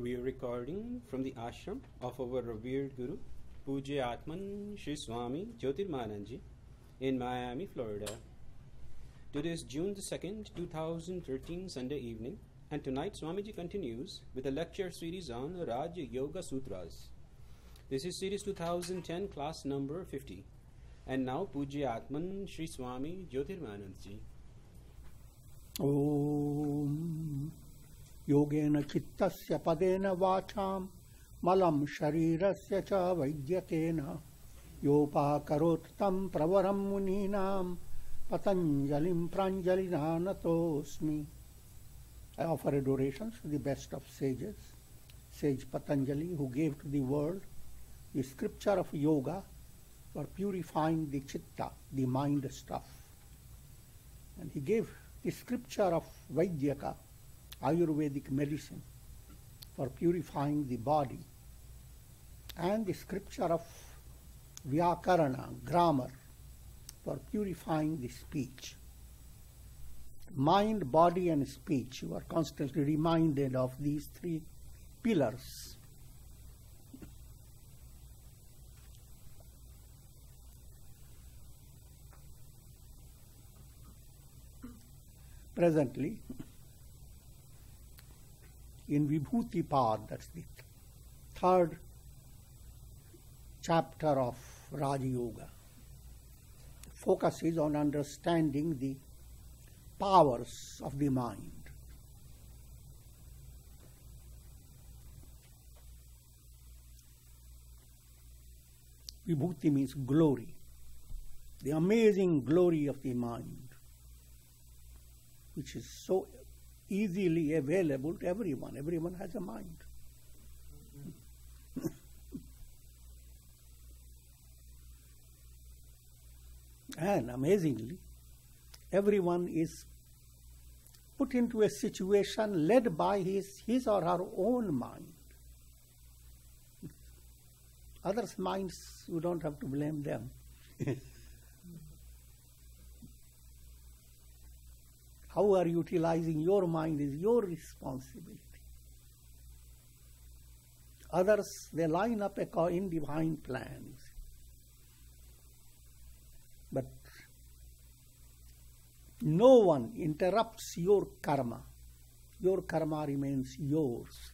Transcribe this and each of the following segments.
We are recording from the ashram of our revered Guru, Pujya Atman Sri Swami Jyotirmayananda in Miami, Florida. Today is June the 2nd, 2013, Sunday evening, and tonight Swamiji continues with a lecture series on Raja Yoga Sutras. This is series 2010, class number 50. And now Pujya Atman Sri Swami Jyotirmayananda. Om Yogena Chittasya Padena Vacham Malam Sharirasya Cha Vaidyatena Yopa Karottam Pravaram Muninam Patanjalim Pranjalina Natosmi. I offer adorations to the best of sages, Sage Patanjali, who gave to the world the scripture of yoga for purifying the chitta, the mind stuff. And he gave the scripture of Vaidyaka, Ayurvedic medicine, for purifying the body, and the scripture of Vyakarana, grammar, for purifying the speech. Mind, body and speech, you are constantly reminded of these three pillars. Presently, in Vibhuti Pad, that's the third chapter of Raja Yoga, focus is on understanding the powers of the mind. Vibhuti means glory, the amazing glory of the mind, which is so easily available to everyone. Everyone has a mind. And amazingly, everyone is put into a situation led by his or her own mind. Others' minds, you don't have to blame them. How are you utilizing your mind is your responsibility. Others, they line up in divine plans. But no one interrupts your karma. Your karma remains yours.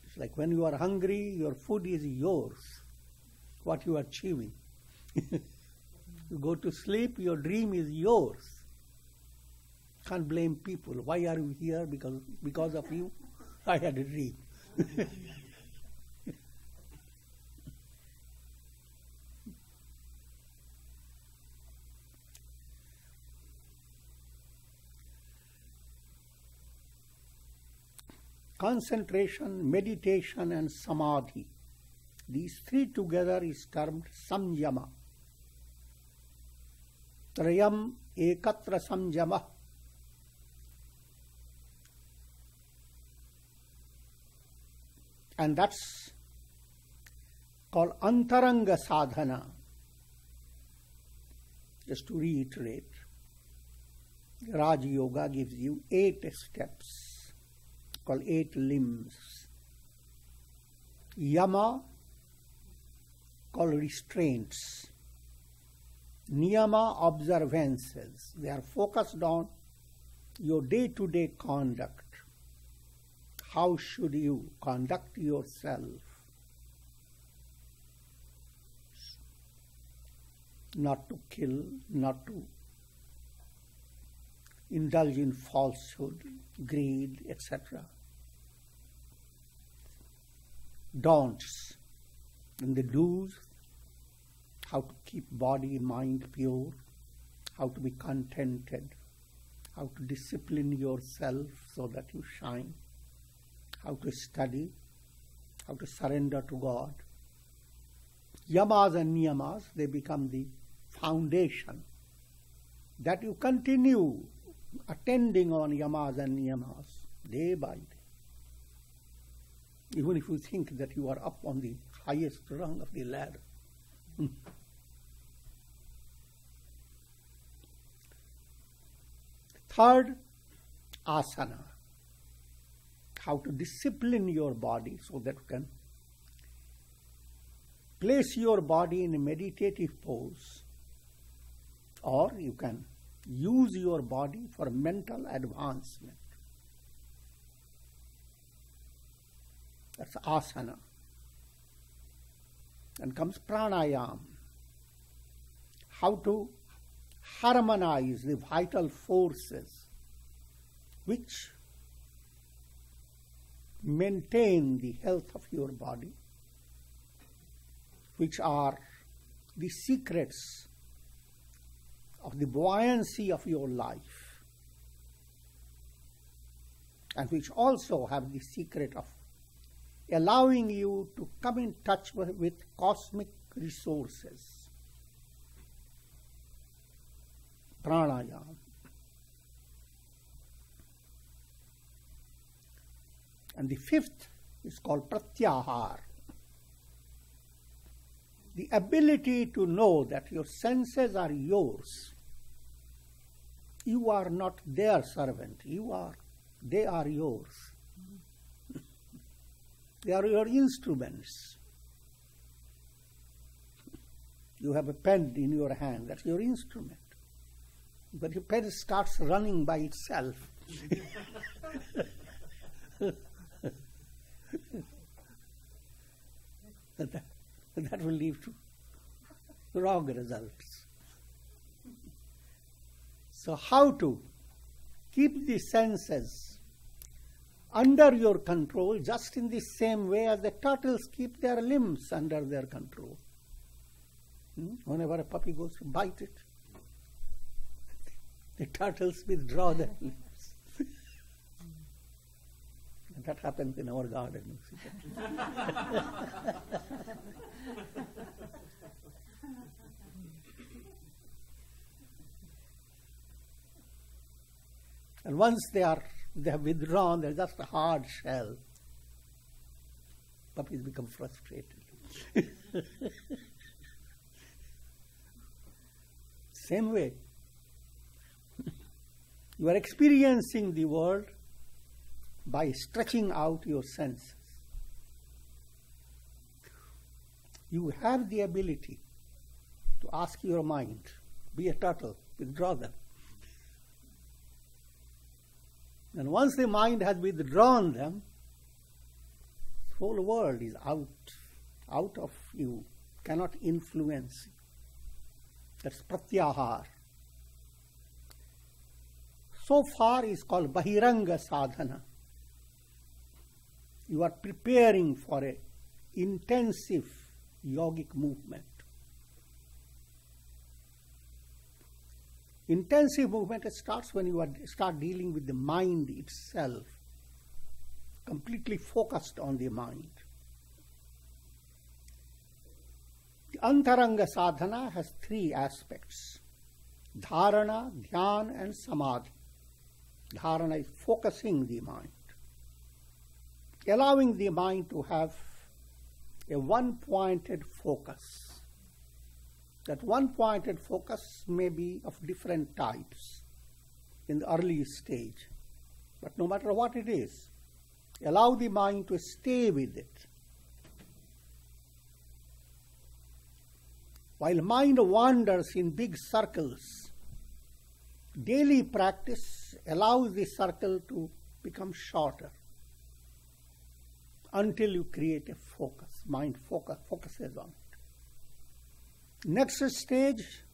It's like when you are hungry, your food is yours, what you are chewing. You go to sleep, your dream is yours. Can't blame people. Why are you here? Because of you, I had a dream. Concentration, meditation and Samadhi, these three together is termed samyama. Trayam ekatra samyama. And that's called antaranga sadhana. Just to reiterate, Raja Yoga gives you 8 steps, called 8 limbs. Yama, called restraints. Niyama, observances. They are focused on your day-to-day conduct. How should you conduct yourself? Not to kill, not to indulge in falsehood, greed, etc. Don'ts. And the do's, how to keep body, mind pure, how to be contented, how to discipline yourself so that you shine, how to study, how to surrender to God. Yamas and niyamas, they become the foundation that you continue attending on yamas and niyamas day by day. Even if you think that you are up on the highest rung of the ladder. Third, asana. how to discipline your body so that you can place your body in a meditative pose, or you can use your body for mental advancement. That's asana. And comes pranayama, how to harmonize the vital forces which maintain the health of your body, which are the secrets of the buoyancy of your life, and which also have the secret of allowing you to come in touch with cosmic resources. Pranayama. And the fifth is called pratyahara. The ability to know that your senses are yours. You are not their servant. They are yours. They are your instruments. You have a pen in your hand, that's your instrument. But your pen starts running by itself. That will lead to wrong results. So how to keep the senses under your control, just in the same way as the turtles keep their limbs under their control. Whenever a puppy goes to bite it, the turtles withdraw their limbs. And that happens in our garden. And once they have withdrawn, they're just a hard shell. Puppies become frustrated. Same way. You are experiencing the world by stretching out your senses. You have the ability to ask your mind, be a turtle, withdraw them. And once the mind has withdrawn them, the whole world is out of you, cannot influence you. That's pratyahara. So far is called bahiranga sadhana. You are preparing for an intensive yogic movement. Intensive movement starts when you start dealing with the mind itself, completely focused on the mind. The antaranga sadhana has three aspects: dharana, dhyana, and samadhi. Dharana is focusing the mind, allowing the mind to have a one-pointed focus. That one-pointed focus may be of different types in the early stage, but no matter what it is, allow the mind to stay with it. While mind wanders in big circles, daily practice allows the circle to become shorter until you create a focus. Mind focuses on it. Next stage,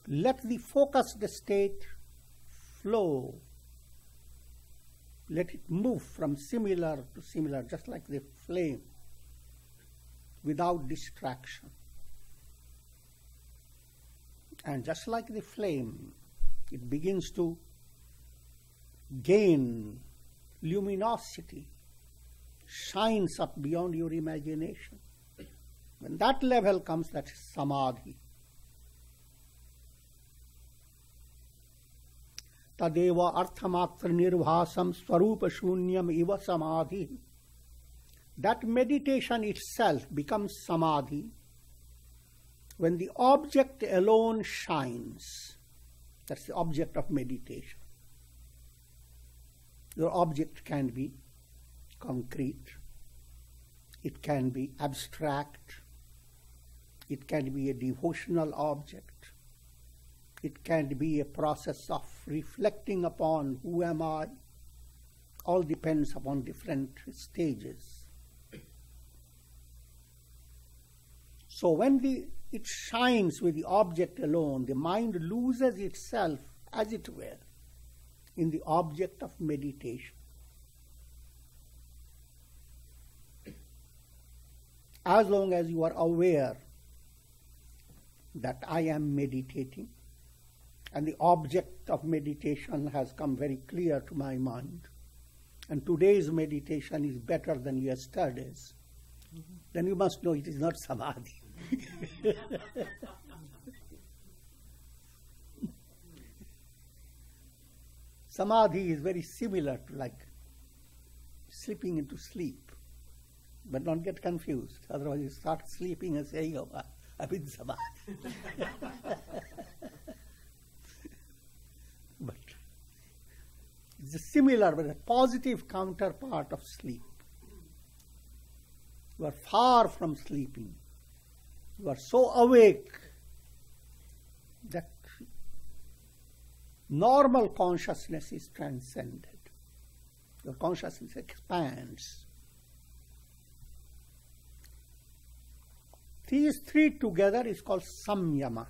let the focused state flow. Let it move from similar to similar, just like the flame, without distraction. And just like the flame, it begins to gain luminosity, shines up beyond your imagination. When that level comes, that's samadhi. Tadeva arthamatra nirvasam swarupa shunyam iva samadhi. That meditation itself becomes samadhi when the object alone shines. That's the object of meditation. Your object can be concrete, it can be abstract, it can be a devotional object, it can be a process of reflecting upon who am I. All depends upon different stages. So when it shines with the object alone, the mind loses itself, as it were, in the object of meditation. As long as you are aware that I am meditating, and the object of meditation has come very clear to my mind, and today's meditation is better than yesterday's, then you must know it is not Samadhi. Samadhi is very similar to like slipping into sleep. But don't get confused, otherwise you start sleeping and saying, oh, I'm in Samadhi. But it's a similar but a positive counterpart of sleep. You are far from sleeping. You are so awake that normal consciousness is transcended. Your consciousness expands. These three together is called samyama.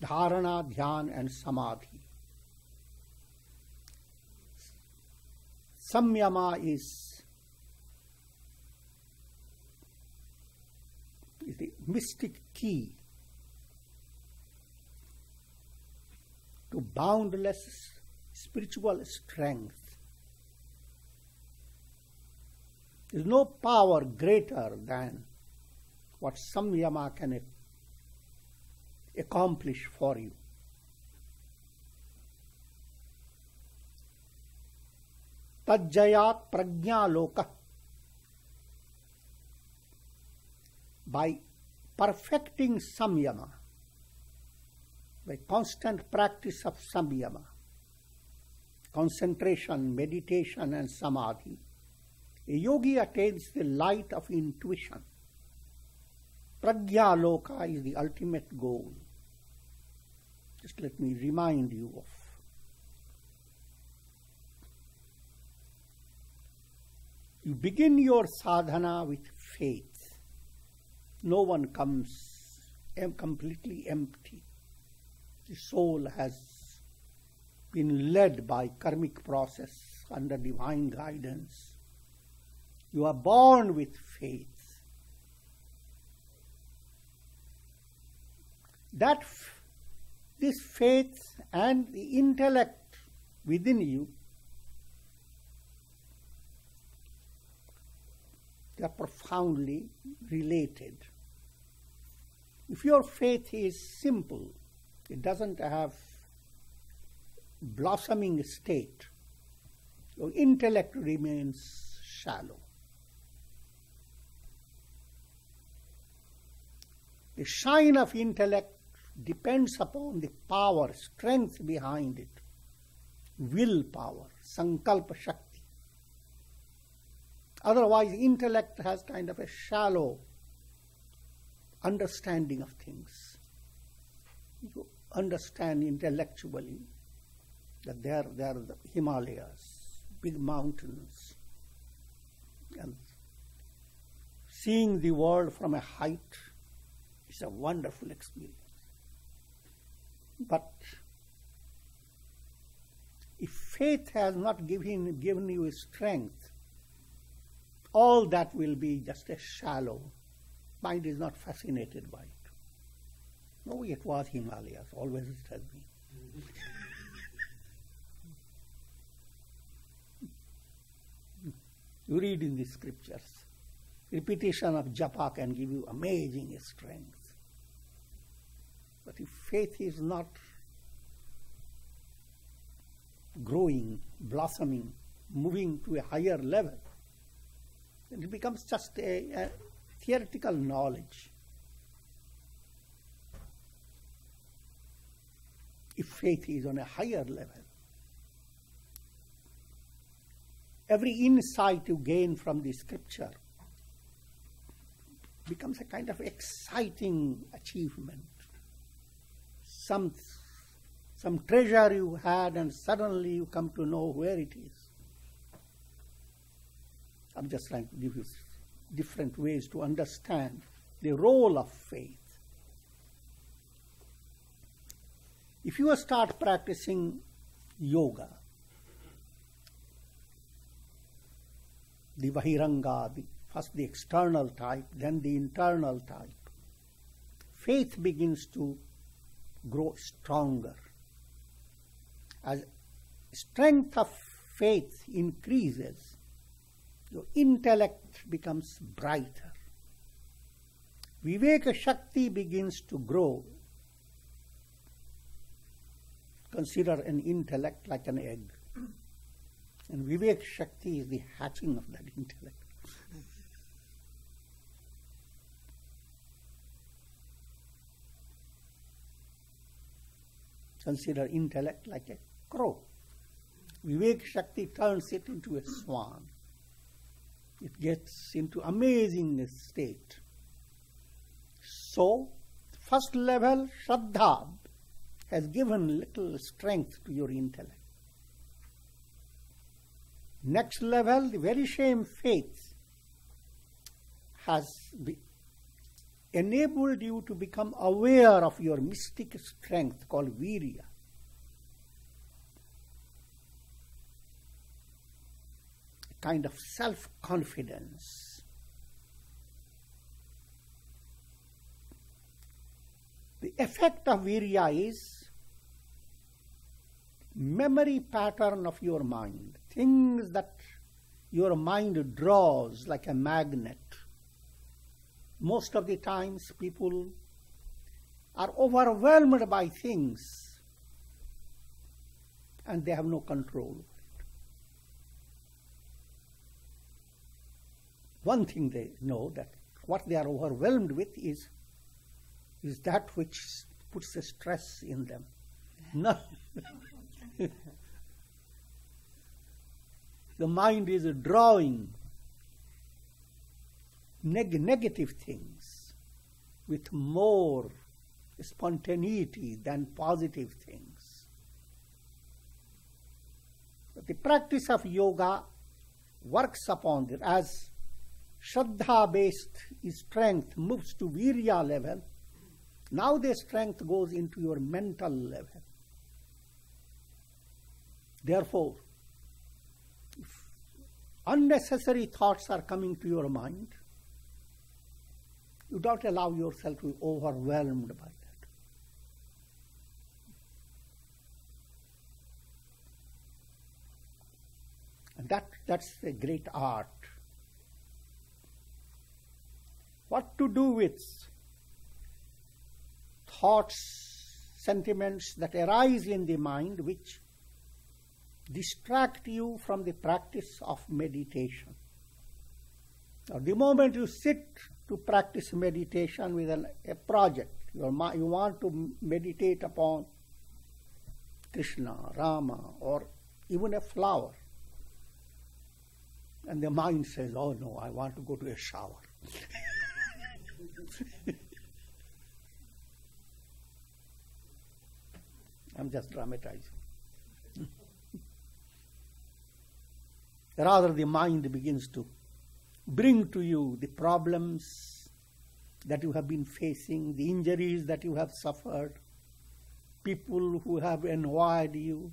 Dharana, dhyan and samadhi. Samyama is the mystic key to boundless spiritual strength. There is no power greater than what samyama can accomplish for you. Tajjayat prajna loka. By perfecting samyama, by constant practice of samyama, concentration, meditation and samadhi, a yogi attains the light of intuition. Prajna loka is the ultimate goal. Just let me remind you of you begin your sadhana with faith. No one comes completely empty. The soul has been led by karmic process under divine guidance. You are born with faith. This faith and the intellect within you, they are profoundly related. If your faith is simple, it doesn't have blossoming state, your intellect remains shallow. The shine of intellect depends upon the power, strength behind it, willpower, sankalpa shakti. Otherwise, intellect has kind of a shallow understanding of things. You understand intellectually that there are the Himalayas, big mountains, and seeing the world from a height is a wonderful experience. But if faith has not given you strength, all that will be just a shallow. Mind is not fascinated by it. No, it was Himalayas, always it has been. You read in the scriptures, repetition of japa can give you amazing strength. But if faith is not growing, blossoming, moving to a higher level, then it becomes just a theoretical knowledge. If faith is on a higher level, every insight you gain from the scripture becomes a kind of exciting achievement. Some treasure you had and suddenly you come to know where it is. I'm just trying to give you different ways to understand the role of faith. If you start practicing yoga, the Vahiranga, first the external type, then the internal type, faith begins to grow stronger. As strength of faith increases, your intellect becomes brighter. Viveka Shakti begins to grow. Consider an intellect like an egg. And Vivek Shakti is the hatching of that intellect. Consider intellect like a crow. Vivek Shakti turns it into a swan. It gets into amazing state. So, first level, Shraddha, has given little strength to your intellect. Next level, the very same faith has enabled you to become aware of your mystic strength called virya. A kind of self-confidence. The effect of virya is memory pattern of your mind, things that your mind draws like a magnet. Most of the times people are overwhelmed by things and they have no control over it. One thing they know, that what they are overwhelmed with is that which puts a stress in them. No. The mind is drawing negative things with more spontaneity than positive things. But the practice of yoga works upon it. As Shraddha-based strength moves to virya level, now the strength goes into your mental level. Therefore, if unnecessary thoughts are coming to your mind, you don't allow yourself to be overwhelmed by that. And that's a great art. What to do with thoughts, sentiments that arise in the mind which distract you from the practice of meditation. Now, the moment you sit to practice meditation with a project, you want to meditate upon Krishna, Rama, or even a flower, and the mind says, oh no, I want to go to a shower. I'm just dramatizing. Rather, the mind begins to bring to you the problems that you have been facing, the injuries that you have suffered, people who have annoyed you,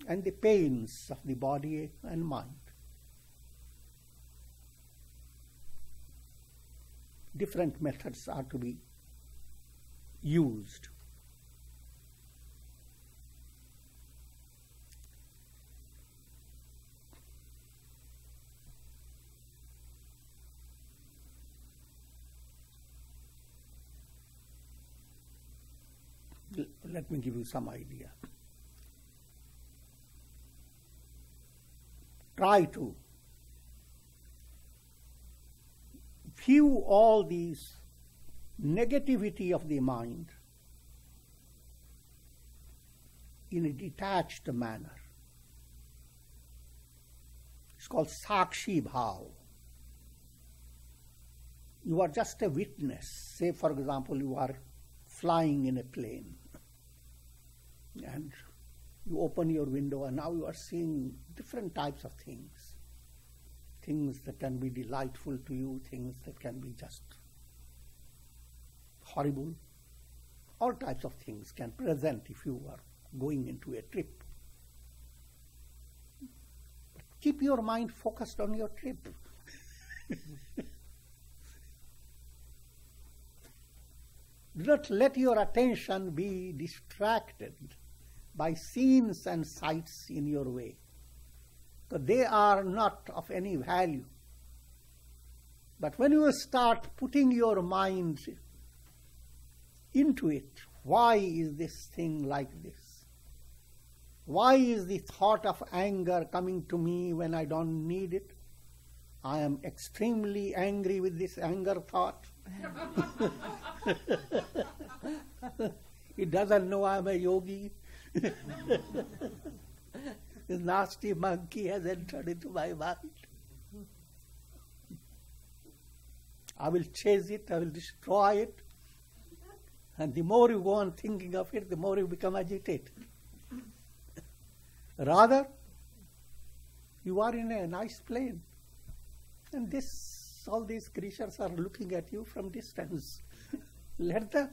and the pains of the body and mind. Different methods are to be used. Let me give you some idea. Try to view all these negativity of the mind in a detached manner. called Sakshi Bhav. You are just a witness. Say, for example, you are flying in a plane and you open your window and now you are seeing different types of things. Things that can be delightful to you, things that can be just horrible. All types of things can present if you are going into a trip. But keep your mind focused on your trip. Do not let your attention be distracted by scenes and sights in your way. So they are not of any value. But when you start putting your mind into it, why is this thing like this? Why is the thought of anger coming to me when I don't need it? I am extremely angry with this anger thought. It doesn't know I'm a yogi. This nasty monkey has entered into my mind. I will chase it, I will destroy it. And the more you go on thinking of it, the more you become agitated. Rather, you are in a nice plane. And all these creatures are looking at you from distance. Let them.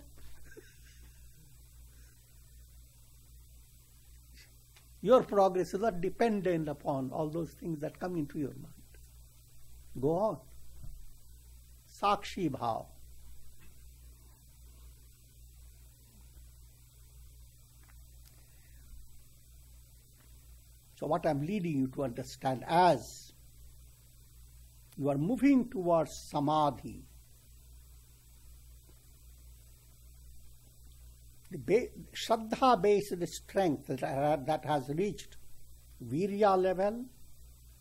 Your progress is not dependent upon all those things that come into your mind. Go on. Sakshi Bhav. So what I'm leading you to understand, as you are moving towards Samadhi, the Shraddha-based strength that has reached Virya level,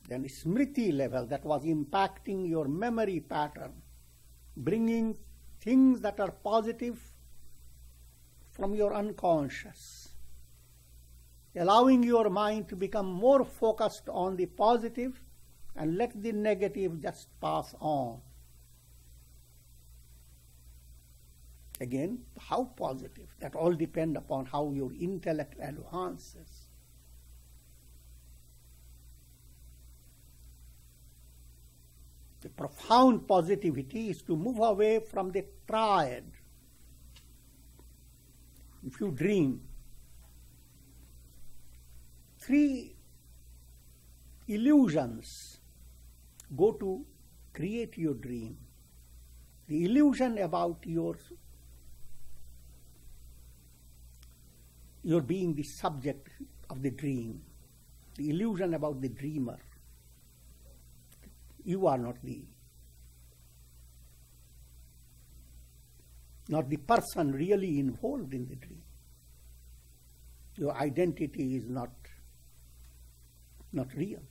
then Smriti level, that was impacting your memory pattern, bringing things that are positive from your unconscious, allowing your mind to become more focused on the positive and let the negative just pass on. Again, how positive? That all depends upon how your intellect advances. The profound positivity is to move away from the triad. If you dream, 3 illusions go to create your dream. The illusion about your being the subject of the dream. The illusion about the dreamer. You are not the person really involved in the dream. Your identity is not real.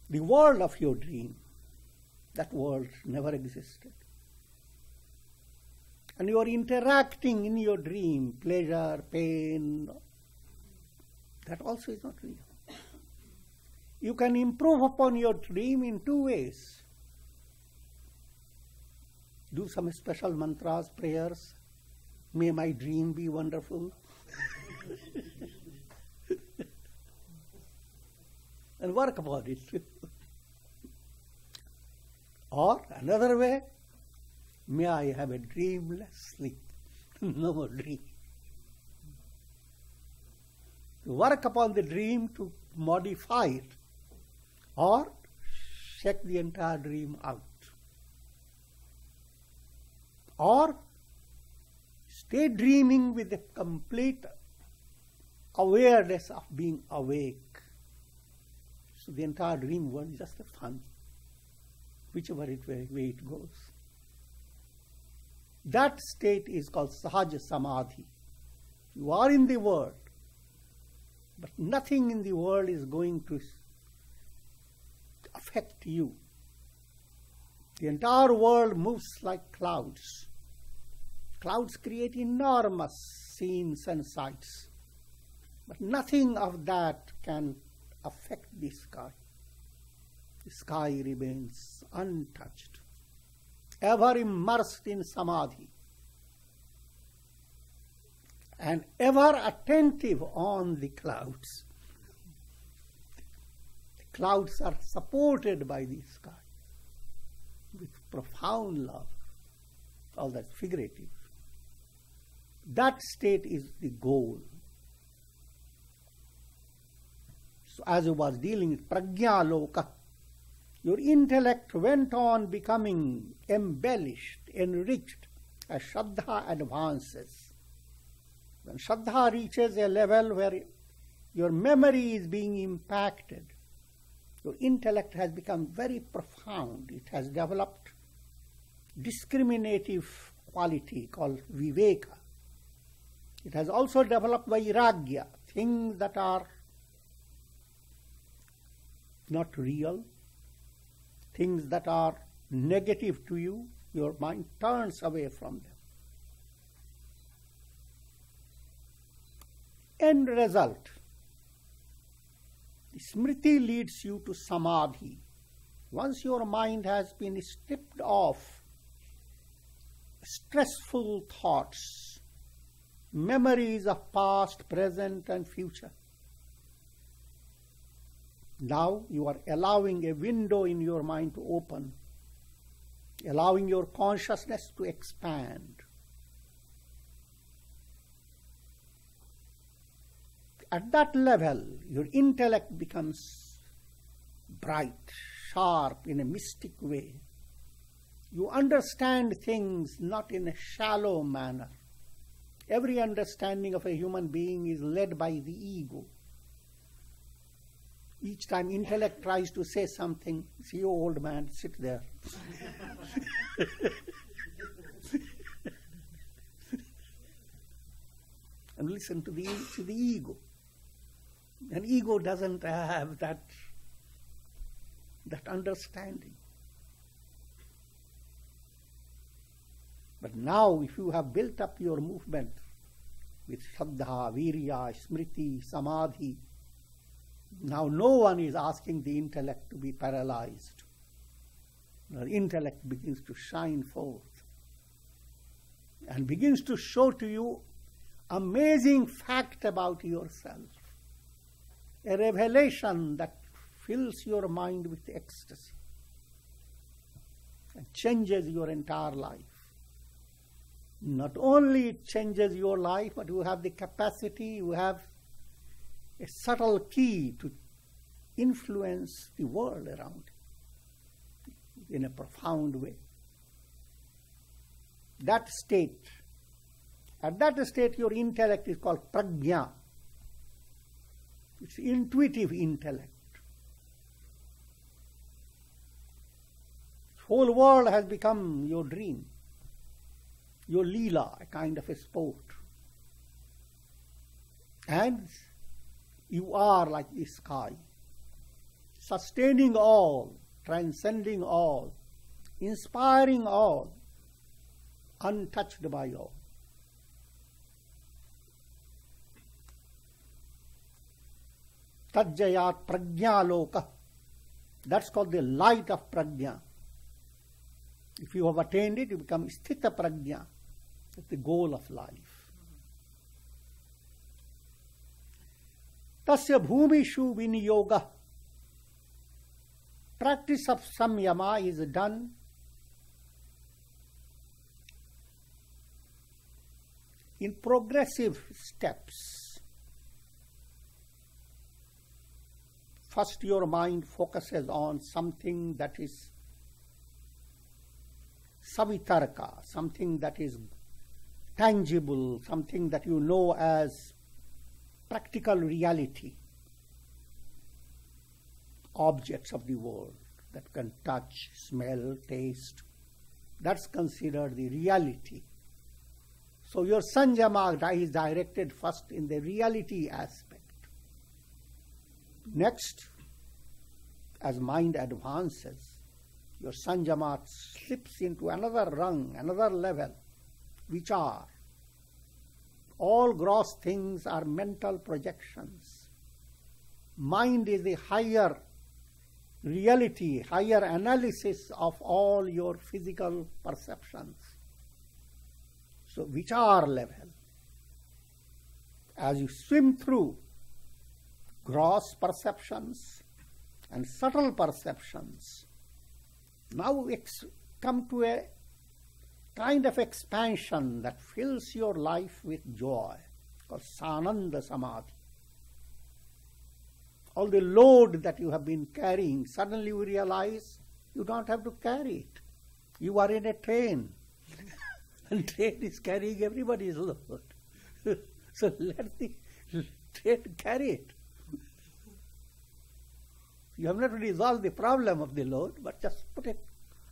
The world of your dream, that world never existed. And you are interacting in your dream, pleasure, pain, that also is not real. You can improve upon your dream in 2 ways. Do some special mantras, prayers. May my dream be wonderful. And work upon it. Or another way, may I have a dreamless sleep. No more dream. Work upon the dream to modify it, or check the entire dream out. Or stay dreaming with a complete awareness of being awake. So the entire dream world is just a fun, whichever way it goes. That state is called Sahaja Samadhi. You are in the world, but nothing in the world is going to affect you. The entire world moves like clouds. Clouds create enormous scenes and sights, but nothing of that can affect the sky. The sky remains untouched, ever immersed in Samadhi, and ever attentive on the clouds. The clouds are supported by the sky with profound love. All that's figurative. That state is the goal. So as I was dealing with prajna loka, your intellect went on becoming embellished, enriched as Shraddha advances. When Shraddha reaches a level where your memory is being impacted, your intellect has become very profound. It has developed discriminative quality called viveka. It has also developed vairagya, things that are not real, things that are negative to you, your mind turns away from them. End result, the smriti leads you to samadhi. Once your mind has been stripped of stressful thoughts, memories of past, present, and future, now you are allowing a window in your mind to open, allowing your consciousness to expand. At that level, your intellect becomes bright, sharp, in a mystic way. You understand things not in a shallow manner. Every understanding of a human being is led by the ego. Each time intellect tries to say something, see, you old man, sit there. And listen to the ego. And ego doesn't have that understanding. But now, if you have built up your movement with Shraddha, Virya, Smriti, Samadhi, now no one is asking the intellect to be paralyzed. The intellect begins to shine forth and begins to show to you amazing fact about yourself, a revelation that fills your mind with ecstasy and changes your entire life. Not only it changes your life, but you have the capacity, you have a subtle key to influence the world around you in a profound way. That state, at that state your intellect is called prajna. It's intuitive intellect. The whole world has become your dream, your leela, a kind of a sport. And you are like the sky, sustaining all, transcending all, inspiring all, untouched by all. Tajjayat prajna loka. That's called the light of prajna. If you have attained it, you become sthita prajna. That's the goal of life. Tasya bhumishu viniyoga. Practice of samyama is done in progressive steps. First, your mind focuses on something that is savitarka, something that is tangible, something that you know as practical reality, objects of the world that can touch, smell, taste. That's considered the reality. So your sanjama is directed first in the reality aspect. Next, as mind advances, your sanjama slips into another rung, another level, which are all gross things are mental projections. Mind is the higher reality, higher analysis of all your physical perceptions. So vichar level. As you swim through gross perceptions and subtle perceptions, now come to a kind of expansion that fills your life with joy, called Sananda Samadhi. All the load that you have been carrying, suddenly you realize you don't have to carry it. You are in a train, and train is carrying everybody's load. So let the train carry it. You have not resolved the problem of the load, but just put it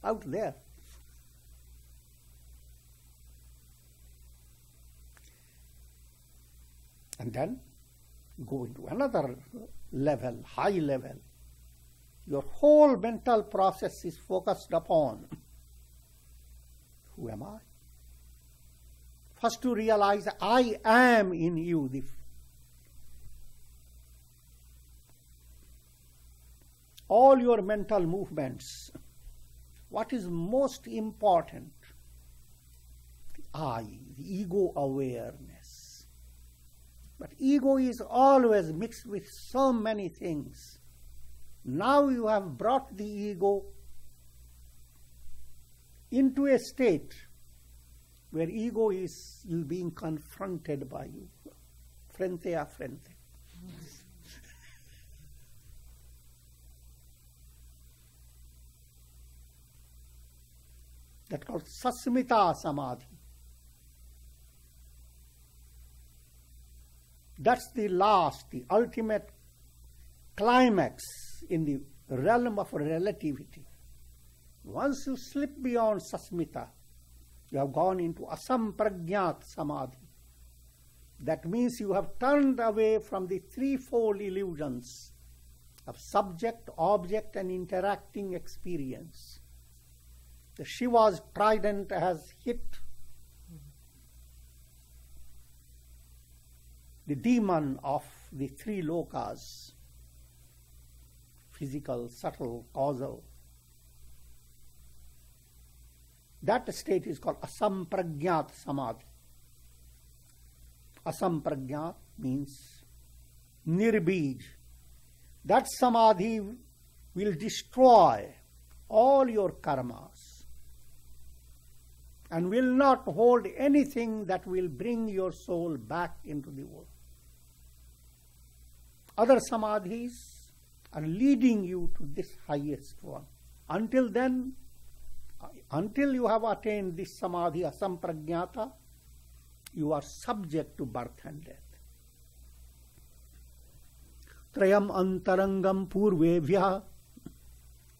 out there. And then go into another level, high level. Your whole mental process is focused upon who am I? First to realize I am in you. All your mental movements, what is most important? The I, the ego awareness. But ego is always mixed with so many things. Now you have brought the ego into a state where ego is being confronted by you, frente a frente. That's called Sasmita Samadhi. That's the last, the ultimate climax in the realm of relativity. Once you slip beyond Sasmita, you have gone into Asampragyat Samadhi. That means you have turned away from the threefold illusions of subject, object, and interacting experience. The Shiva's trident has hit the demon of the three lokas, physical, subtle, causal. That state is called Asampragyat Samadhi. Asampragyat means nirbij. That Samadhi will destroy all your karmas and will not hold anything that will bring your soul back into the world. Other Samadhis are leading you to this highest one. Until then, until you have attained this Samadhi, Asampragyata, you are subject to birth and death. Trayam antarangam purvevya.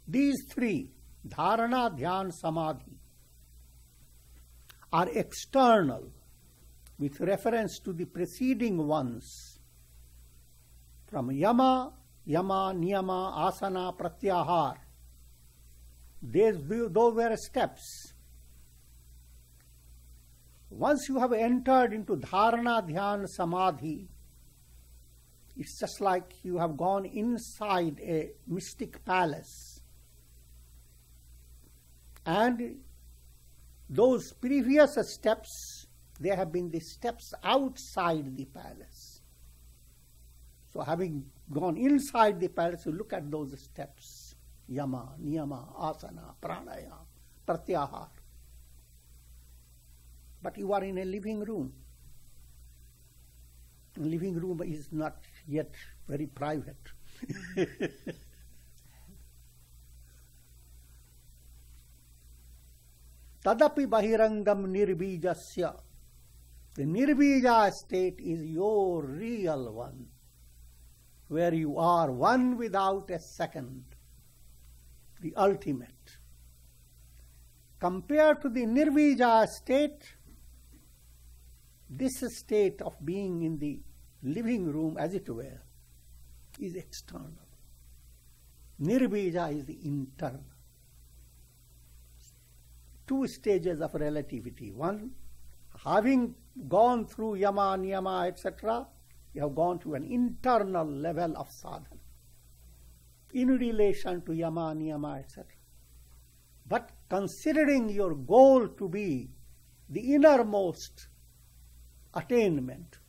These three, Dharana, Dhyan, Samadhi, are external with reference to the preceding ones. From Yama, Niyama, Asana, Pratyahar. Those were steps. Once you have entered into Dharana, Dhyan, Samadhi, it's just like you have gone inside a mystic palace. And those previous steps, they have been the steps outside the palace. So having gone inside the palace, you look at those steps. Yama, Niyama, Asana, Pranayama, Pratyahar. But you are in a living room. The living room is not yet very private. Tadapi bahirangam nirbijasya. The nirbija state is your real one, where you are one without a second, the ultimate. Compared to the nirvija state, this state of being in the living room, as it were, is external. Nirbija is the internal. Two stages of relativity. One, having gone through Yama, Niyama, etc., you have gone to an internal level of sadhana. in relation to yama, niyama, etc. But considering your goal to be the innermost attainment,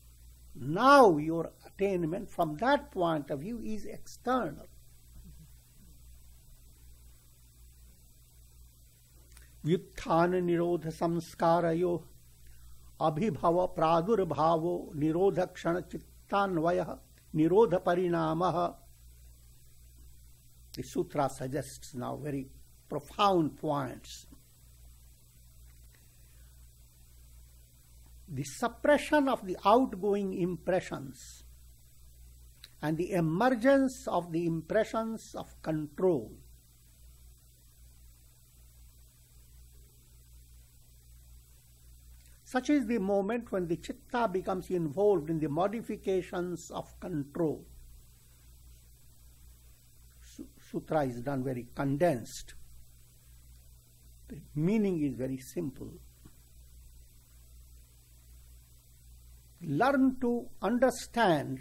now your attainment from that point of view is external. Vyuthana nirodha samskarayo abhibhava pradurbhavo nirodha kshana chittanvaya nirodha parinamaha. The sutra suggests now very profound points. The suppression of the outgoing impressions and the emergence of the impressions of control. Such is the moment when the chitta becomes involved in the modifications of control. Sutra is done very condensed. The meaning is very simple. Learn to understand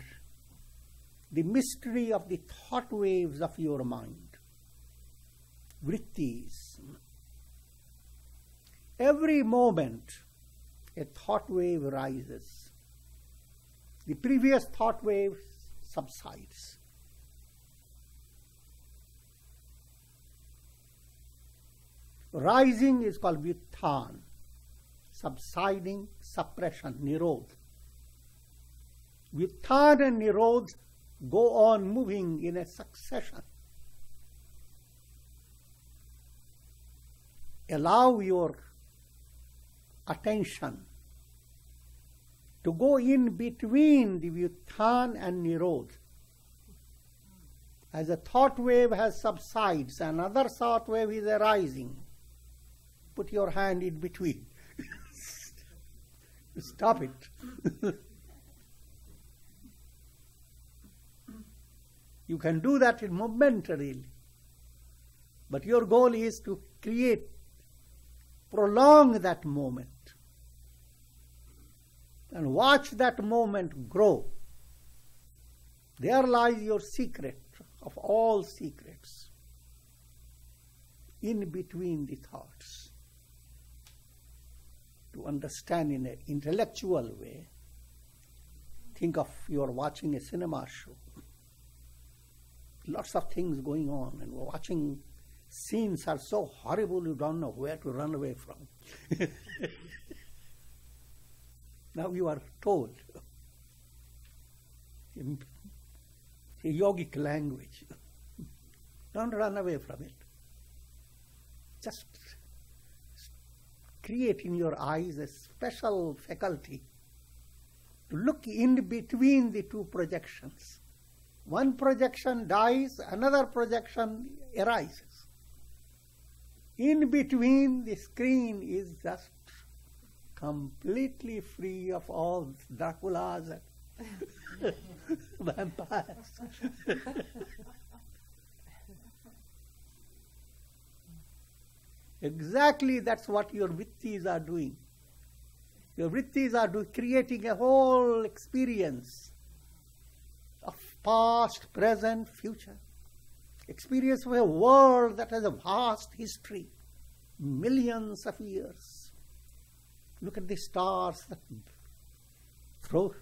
the mystery of the thought waves of your mind, vrittis. Every moment a thought wave rises. The previous thought wave subsides. Rising is called vyutthan, subsiding, suppression, nirodh. Vyutthan and nirodh go on moving in a succession. Allow your attention to go in between the vyutthan and nirodh. As a thought wave has subsides, another thought wave is arising. Put your hand in between. Stop it. You can do that momentarily. But your goal is to prolong that moment. And watch that moment grow. There lies your secret of all secrets. In between the thoughts. To understand in an intellectual way, think of you are watching a cinema show. Lots of things going on, and watching scenes are so horrible you don't know where to run away from. Now you are told in yogic language, don't run away from it. Just create in your eyes a special faculty to look in between the two projections. One projection dies, another projection arises. In between, the screen is just completely free of all Draculas and vampires. Exactly that's what your vrittis are doing. Your vrittis are creating a whole experience of past, present, future. Experience of a world that has a vast history, millions of years. Look at the stars that throw,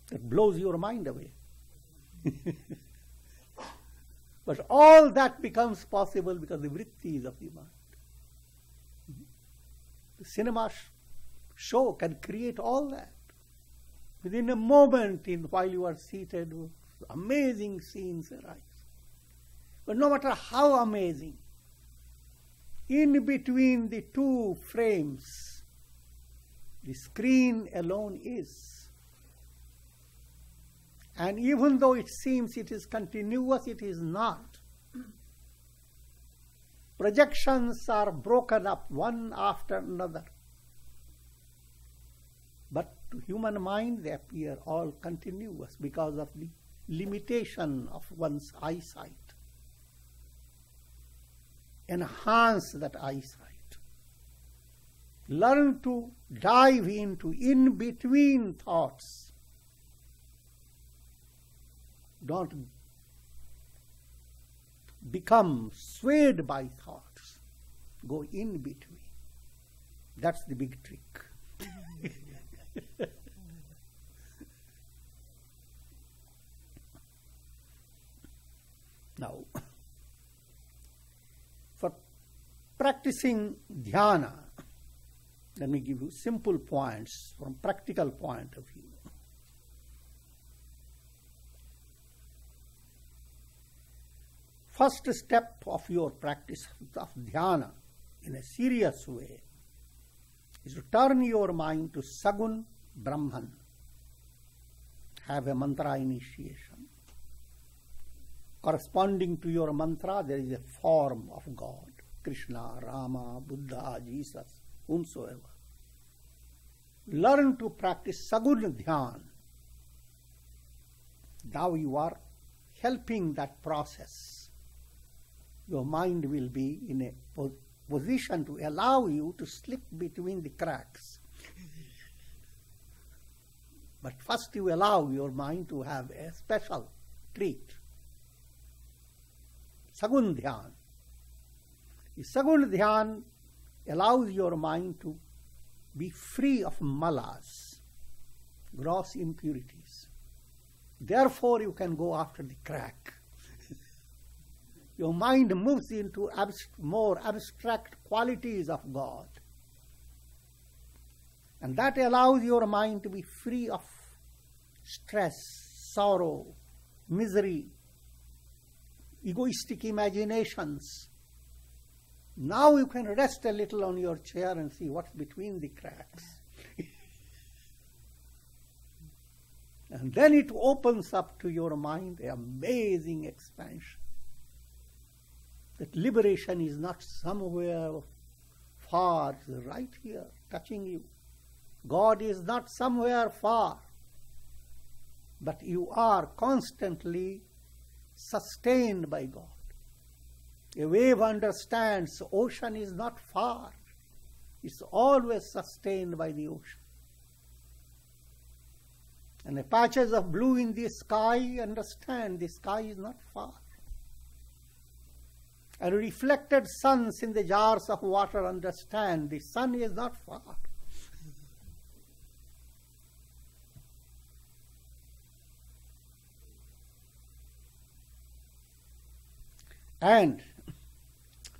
that blows your mind away. But all that becomes possible because the vrittis of the mind. The cinema show can create all that. Within a moment, while you are seated, amazing scenes arise. But no matter how amazing, in between the two frames, the screen alone is. And even though it seems it is continuous, it is not. Projections are broken up one after another. But to human mind, they appear all continuous because of the limitation of one's eyesight. Enhance that eyesight. Learn to dive into in-between thoughts. Don't become swayed by thoughts. Go in between. That's the big trick. Now, for practicing dhyana, let me give you simple points from practical point of view. First step of your practice of dhyana in a serious way is to turn your mind to Sagun Brahman. Have a mantra initiation. Corresponding to your mantra, there is a form of God. Krishna, Rama, Buddha, Jesus, whomsoever. Learn to practice Sagun Dhyan. Now you are helping that process. Your mind will be in a position to allow you to slip between the cracks. But first you allow your mind to have a special treat. Sagun Dhyan. The Sagun Dhyan allows your mind to be free of malas, gross impurities. Therefore you can go after the crack. Your mind moves into more abstract qualities of God. And that allows your mind to be free of stress, sorrow, misery, egoistic imaginations. Now you can rest a little on your chair and see what's between the cracks. And then it opens up to your mind an amazing expansion. That liberation is not somewhere far, it's right here, touching you. God is not somewhere far, but you are constantly sustained by God. A wave understands ocean is not far. It's always sustained by the ocean. And the patches of blue in the sky understand the sky is not far. And reflected suns in the jars of water understand the sun is not far. And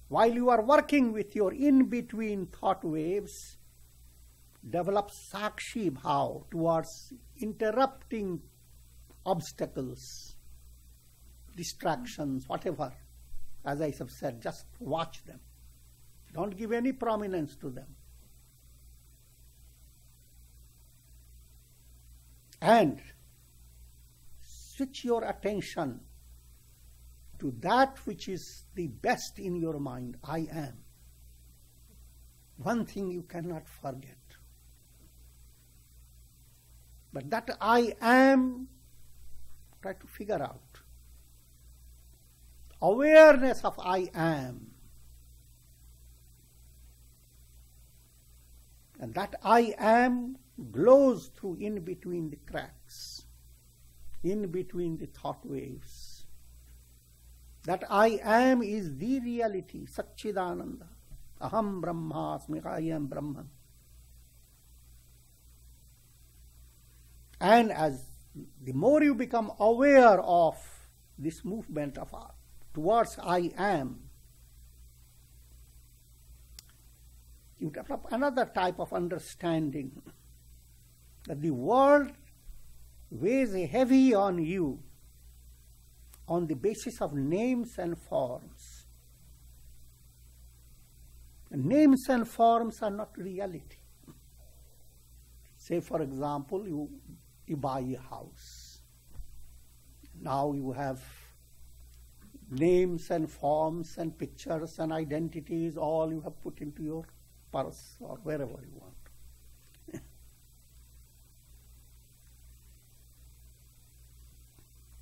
while you are working with your in-between thought waves, develop sakshi bhav towards interrupting obstacles, distractions, whatever. As I have said, just watch them. Don't give any prominence to them. And switch your attention to that which is the best in your mind. I am. One thing you cannot forget. But that I am, try to figure out. Awareness of I am. And that I am glows through in between the cracks, in between the thought waves. That I am is the reality, Satchidananda. Aham Brahmasmi, I am Brahman. And as the more you become aware of this movement of towards I am, you develop another type of understanding that the world weighs heavy on you on the basis of names and forms. And names and forms are not reality. Say, for example, you buy a house. Now you have names and forms and pictures and identities, all you have put into your purse or wherever you want.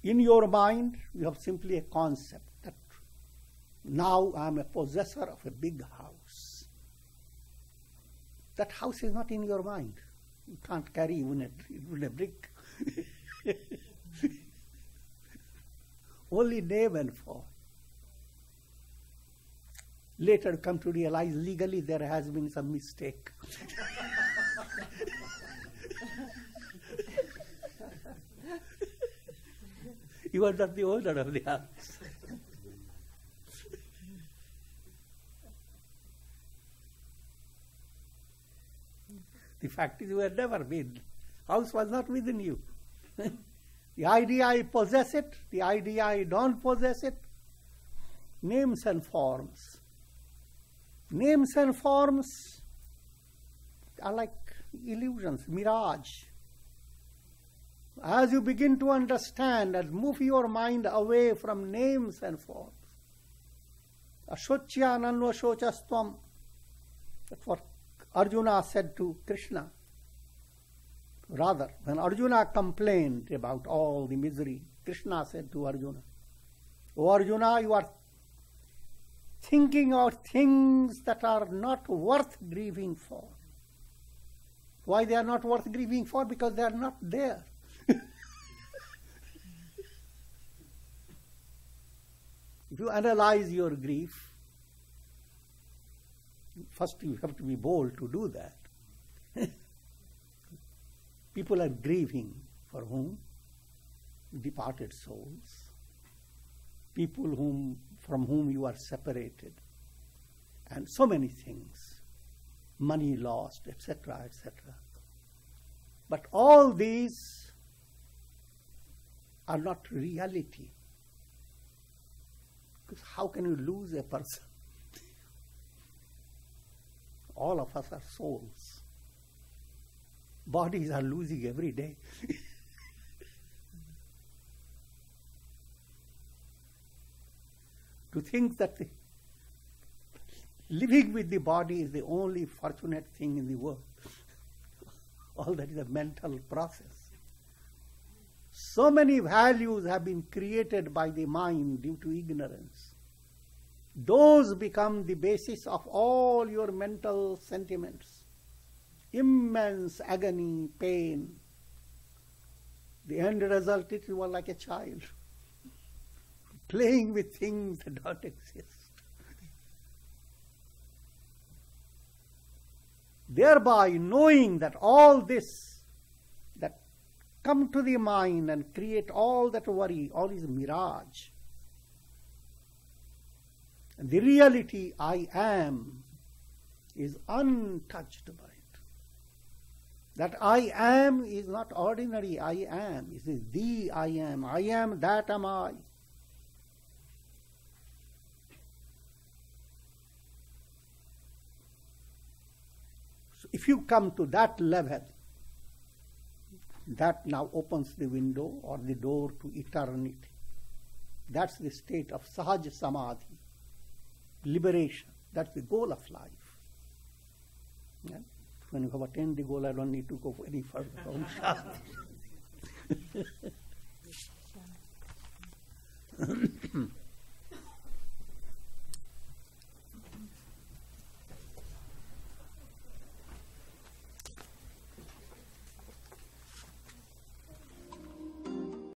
In your mind, you have simply a concept that now I am a possessor of a big house. That house is not in your mind. You can't carry even a brick. Only name and form. Later come to realize legally there has been some mistake. You are not the owner of the house. The fact is you have never been. House was not within you. The idea I possess it, the idea I don't possess it, names and forms. Names and forms are like illusions, mirage. As you begin to understand and move your mind away from names and forms, Ashocya nanvashochastvam, that's what Arjuna said to Krishna. Rather, when Arjuna complained about all the misery, Krishna said to Arjuna, "O Arjuna, you are thinking of things that are not worth grieving for." Why they are not worth grieving for? Because they are not there. If you analyze your grief, first you have to be bold to do that. People are grieving for whom? Departed souls. People from whom you are separated. And so many things. Money lost, etc., etc. But all these are not reality. Because how can you lose a person? All of us are souls. Bodies are losing every day. To think that living with the body is the only fortunate thing in the world. All that is a mental process. So many values have been created by the mind due to ignorance. Those become the basis of all your mental sentiments. Immense agony, pain. The end result is you are like a child, playing with things that don't exist. Thereby knowing that all this that come to the mind and create all that worry, all is mirage. And the reality I am is untouched by it. That I am is not ordinary I am. It is the I am. I am, that am I. So if you come to that level, that now opens the window or the door to eternity. That's the state of Sahaj Samadhi, liberation. That's the goal of life. Yeah? When you have attained the goal, I don't need to go any further. Om Shanti.